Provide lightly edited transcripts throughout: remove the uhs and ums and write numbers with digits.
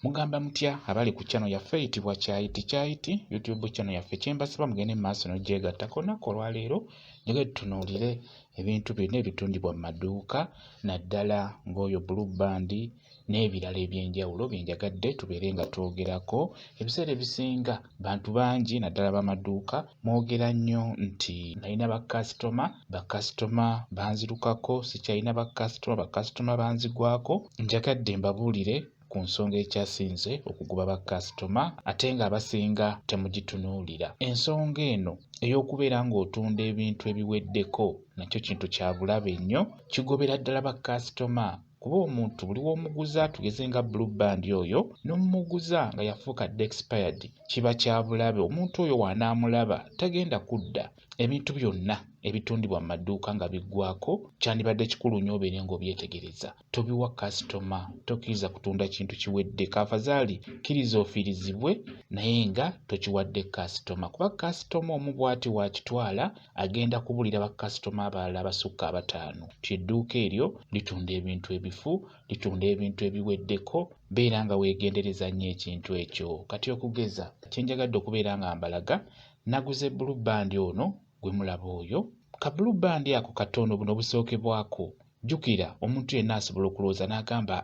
Mugamba mutya abali ku channel yaffe eyitibwa Kyayiti YouTube channel yaffe kyembasaba mugende maaso n'ogyegattako nako olwaleero njagala tutunuulire ebintu byonna ebitundibwa mu maduuka naddala ng'oyo blue band n'ebirala eby'enjawulo bye njagadde tubeere nga twogerako. Ebiseera ebisinga bantu bangi naddala b'amaduuka mwogera nnyo nti nalina bakasitoma banzirukako, sikyalina bakasitoma banzigwako. Njagadde mbabuulire ku nsonga ekyasinze okugoba bakasitoma ate nga abasinga temugitunuulira. Ensonga eno ey'okubeera ng'otunda ebintu ebiweddeko nakyo kintu kya bulabe nnyo, kigobera ddala bakasitoma. Kuba omuntu buli w'omuguza tugeze nga blue band oyo n'omumuguza nga yafuuka dde expired, kiba kya bulabe. Omuntu oyo wanaamulaba tagenda kudda. Ebintu byonna ebitundibwa mu maduuka nga biggwako kyandibadde kikulu nnyo obeere ng'obyetegereza. Tobiwa kasitoma, tokkiriza kutunda kintu kiwedde. Kafazaali kkiriza ofiirizibwe naye nga tokiwadde kasitoma, kuba kasitoma omu bw'ati wakitwala agenda kubulira bakasitoma abalala abasukka abataano ti edduuka eryo litunda ebintu ebifu, litunda ebintu ebiweddeko. Beera nga weegendereza nnyo ekintu ekyo. Kati okugeza kye njagadde okubeera nga mbalaga, naguze blue band ono gwe mulaba oyo. Ka blue band ako katono buno busookebwako. Jjukira omuntu yenna asobola okulowooza n'agamba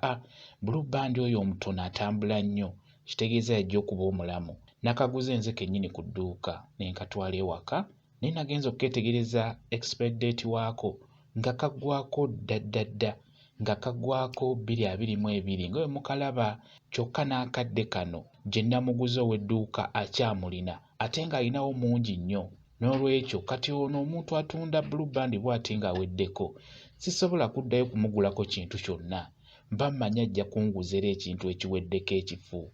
blue band oyo omutono atambula nnyo, kitegeeza yajja okuba omulamu. Nakaguze nze kennyini ku dduuka ne nkatwala ewaka, naye nagenza okukeetegereza expiry date waako nga kaggwako dda nga kaggwako 2022 nga bwe mukalaba. Kyokka n'akadde kano gye namuguze ow'edduuka akyamulina ate ng'alinawo mungi nnyo. N'olwekyo kati ono omuntu atunda blue band bw'ati ng'aweddeko sisobola kuddayo kumugulako kintu kyonna. Mba mmanyi ajja kunguza era ekintu ekiweddeko ekifu.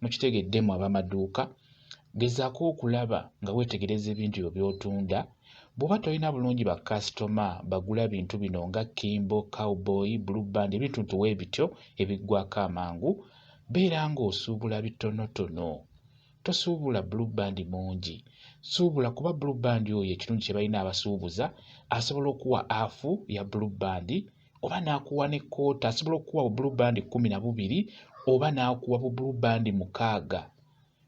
Mukitegeddemu ab'amaduuka, gezaako okulaba nga weetegereza ebintu byo by'otunda. Bw'oba tolina bulungi bakasitoma bagula bintu bino nga Kimbo, Cowboy, blue band, ebintu weebityo ebiggwako amangu, beera ng'osuubula bitonotono. Tosuubula blue band mungi. Suubula kuba blue band oyo ekirungi kye balina abasuubuza asobola okuwa afu ya blue band oba n'akuwa ne koota. Asobola okuwa blue band 12 oba n'akuwa bu blue band 6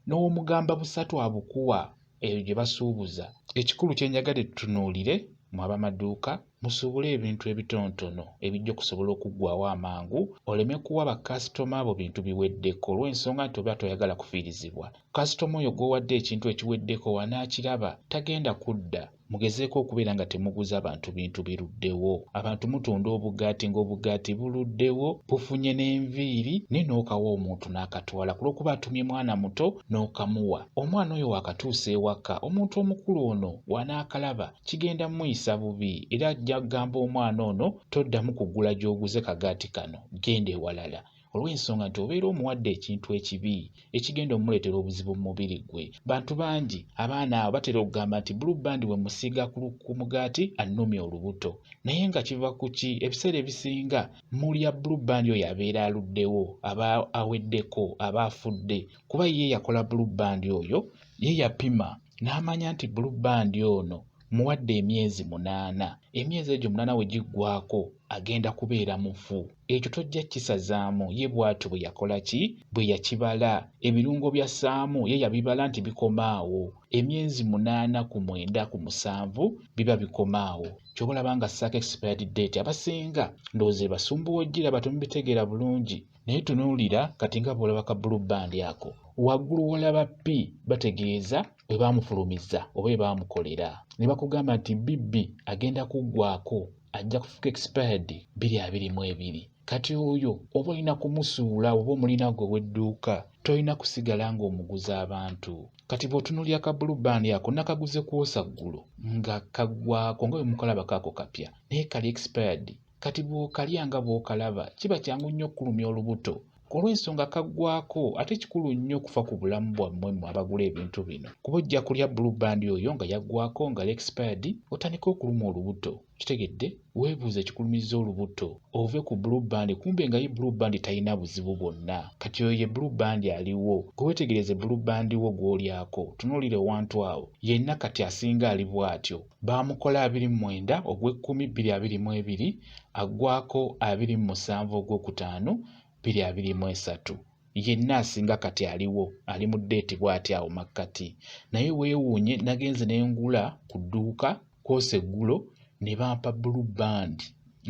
n'omugamba busatu abukuwa. Eyo gye basuubuza. Ekikulu kye njagadde tutunuulire mu ab'amaduuka, musuubule ebintu ebitonotono ebijja okusobola okuggwawo amangu, oleme kuwa bakasitoma abo bintu biweddeko olw'ensonga nti oba toyagala kufiirizibwa. Kasitoma oyo gw'owadde ekintu ekiweddeko wanaakiraba tagenda kudda. Mugezeeko okubeera nga temuguza abantu bintu biruddewo. Abantu mutunda obugaati ng'obugaati buluddewo, bufunye n'enviiri naye n'okawa omuntu n'akatwala ku lw'okuba atumye mwana muto n'okamuwa. Omwana oyo wakatuusa ewaka, omuntu omukulu ono wanaakalaba kigenda muyisa bubi era ajja kugamba omwana ono toddamu kugula gy'oguze kagaati kano, genda ewalala. Olw'ensonga nti obeera omuwadde ekintu ekibi ekigenda omuleetera obuzibu mu mubiri gwe. Bantu bangi abaana abo batera okugamba nti blue band we musiiga ku mugaati annumya olubuto, naye nga kiva ku ki? Ebiseera ebisinga mulya blue band oyo abeera aluddewo, aba aweddeko, aba afudde, kuba ye yakola blue band oyo, ye yapima n'amanya nti blue band ono muwadde emyezi 8. Emyezi egyo 8 we giggwako agenda kubeera mufu. Ekyo tojja kisazaamu. Ye bw'atyo bwe yakola ki? Bwe yakibala. Ebirungo bya ssaamu ye yabibala nti bikomaawo. Emyezi 8 ku 9 ku 7 biba bikomaawo. Kyobalaba nga ssaako expired date. Abasinga ndowooza basumbuwa ojjira batemubitegeera bulungi. Naye tunuulira kati nga bw'olaba ka blue band ako. Waggulu walaba P bategeeza bwe baamufulumiza oba bwe baamukolera. Ne bakugamba nti bibbi agenda kuggwako, ajja kufuuka expired 2022. Kati oyo oba olina kumusuula oba omulina gwe ow'edduuka, tolina kusigala ng'omuguza abantu. Kati bw'otunuulira ka blue band ako nakaguze kwosa ggulu nga kaggwako nga bwe mukalaba kaako kapya naye kali expired. Kati bw'okalya nga bw'okalaba kiba kyangu nnyo okulumya olubuto. Olw'ensonga kaggwako ate kikulu nnyo okufa ku bulamu bwammwe mmwe abagula ebintu bino, kuba ojja kulya blue band oyo nga yaggwako nga expired otandika okuluma olubuto. Kitegedde? Weebuuze ekikulumiza olubuto ove ku blue band kumbe nga ye blue band talina buzibu bwonna. Kati oyo ye blue band aliwo. Gwe weetegereze blue band wo gw'olyako tunuulire wantu awo yenna kati asinga ali bw'atyo. Baamukola 29 ogw'ekkumi 2022 aggwako 27 ogw'okutaano 2023. yenna asinga kati aliwo ali mu ddeeti bw'ati awo makkati naye weewuunye nagenze ne ngula ku dduuka kwosa eggulo ne bampa blue band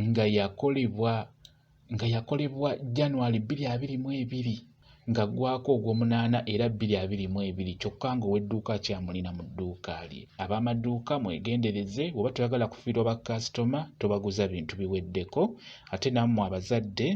nga yakolebwa January 2022 nga gwako ogw'omunaana era 2022 kyokka nga Owedduuka kyamulina mu dduuka lye. Ab'amaduuka mwegendereze, oba toyagala kufiirwa bakasitoma tobaguza bintu biweddeko. Ate nammwe abazadde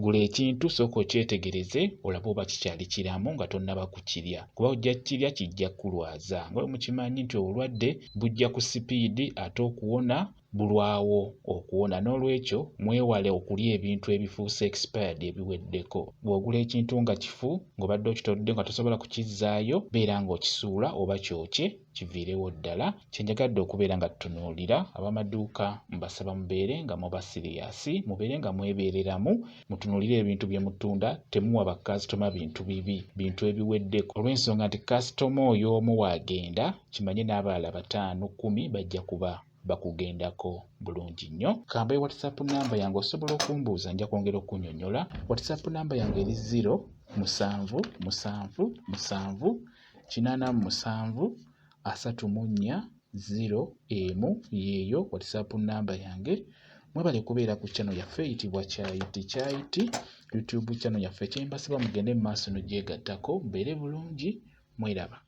gula ekintu sooka okyetegereze olabe oba kikyali kiramu nga tonnaba kukirya, kuba ojja kirya kijja kulwaza. Nga mukimanyi nti obulwadde bujja ku sipiidi ate okuwona bulwawo okuwona. N'olwekyo mwewale okulya ebintu ebifuuse expired ebiweddeko. Bw'ogula ekintu nga kifu ng'obadde okitodde nga tosobola kukizzaayo, beera ng'okisuula oba kyokye kiviirewo ddala. Kyenjagadde okubeera nga tutunuulira ab'amaduuka mbasaba mubeere nga muba siriyasi, mubeere nga mwebeereramu, mutunuulire ebintu bye mutunda, temuwa bakasitoma bintu bibi, bintu ebiweddeko. Olw'ensonga nti kasitoma oyo omu waagenda kimanye n'abalala 5-10 bajja kuba bakugendako bulungi nnyo. Kambe WhatsApp namba yange osobola okumbuuza, nja kwongera okunnyonnyola. WhatsApp namba yange eri 0778734 yeeyo WhatsApp namba yange. Mwebale kubeera ku channel yaffe eyitibwa Kyayiti YouTube channel yaffe. Kyembasaba mugende mu maaso n'ogyegattako, mbeere bulungi, mweraba.